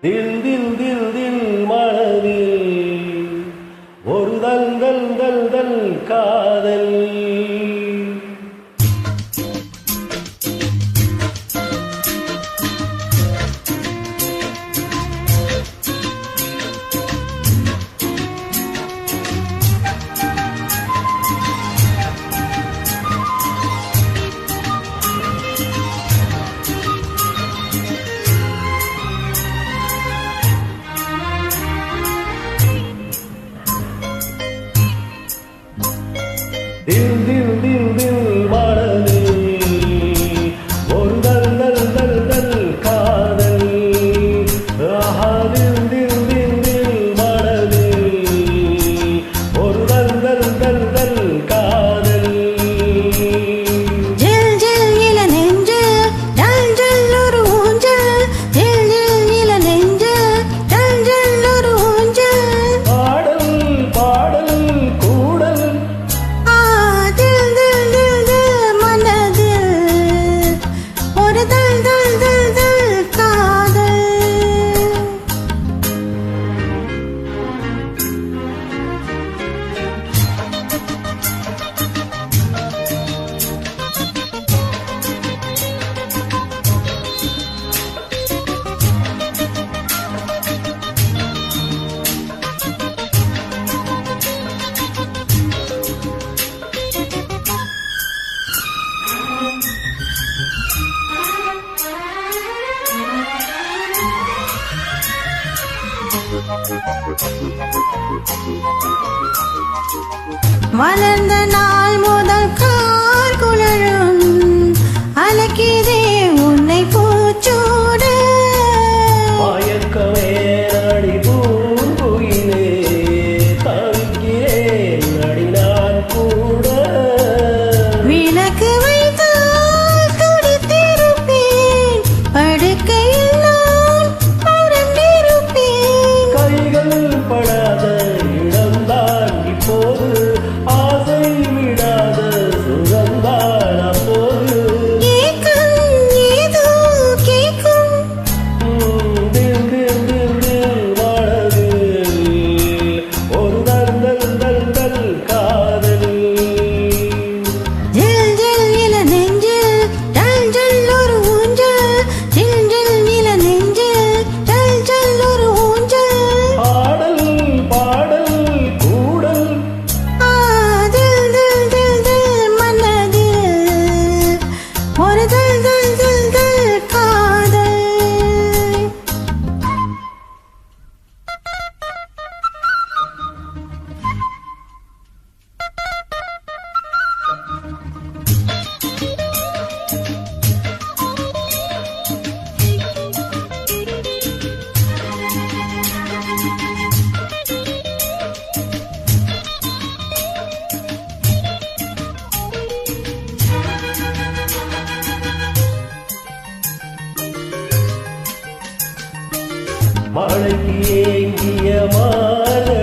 தில் தில் தில் தில் மனதில் ஒரு தல் தல் தல் தல் காதல். தில் தில் தில் தில் மனதில் ஒரு தல் தல் தல் தல் காதல். ஆஹா தில் தில் தில் தில் மனதில் ஒரு தல் தல் தல் தல் காதல். ஜில் ஜில் இள நெஞ்சு ஜல் ஜல் ஒரு ஊஞ்சல். ஜில் ஜில் இள நெஞ்சு ஜல் ஜல் ஒரு ஊஞ்சல். பாடல் பாடல் கூடல் மலர்ந்த நாள் முதல் கால் குழலும் அலக்கிதே உன்னை பூச்சூட. மயக்கமே நடி பூங்குயிலே தவிக்கிறேன் நடி நான் கூட. விளக்கு வைத்தால் துடித்திருப்பேன் படுக்கையில் நான் பறந்திருப்பேன். கைகள் படாத இடம்தான் இப்போது ஆசை விடாத சுகந்தான் அப்போது. ஏக்கம் ஏதோ கேட்கும் தில் தில் தில் தில் மனதில் ஒரு தல் தல் தல் தல் காதல். ஜில் ஜில் இள நெஞ்சில் ஜல் ஜல் ஒரு ஊஞ்சல். ஜில் ஜில் இள நெஞ்சில் ஜல் ஜல் ஒரு ஊஞ்சல். பாடல் பாடல் கூடல் தில் தில் தில் தில் மனதில் ஒரு தல் தல் தல் தல் காதல். மழைக்கு ஏங்கிய மாலை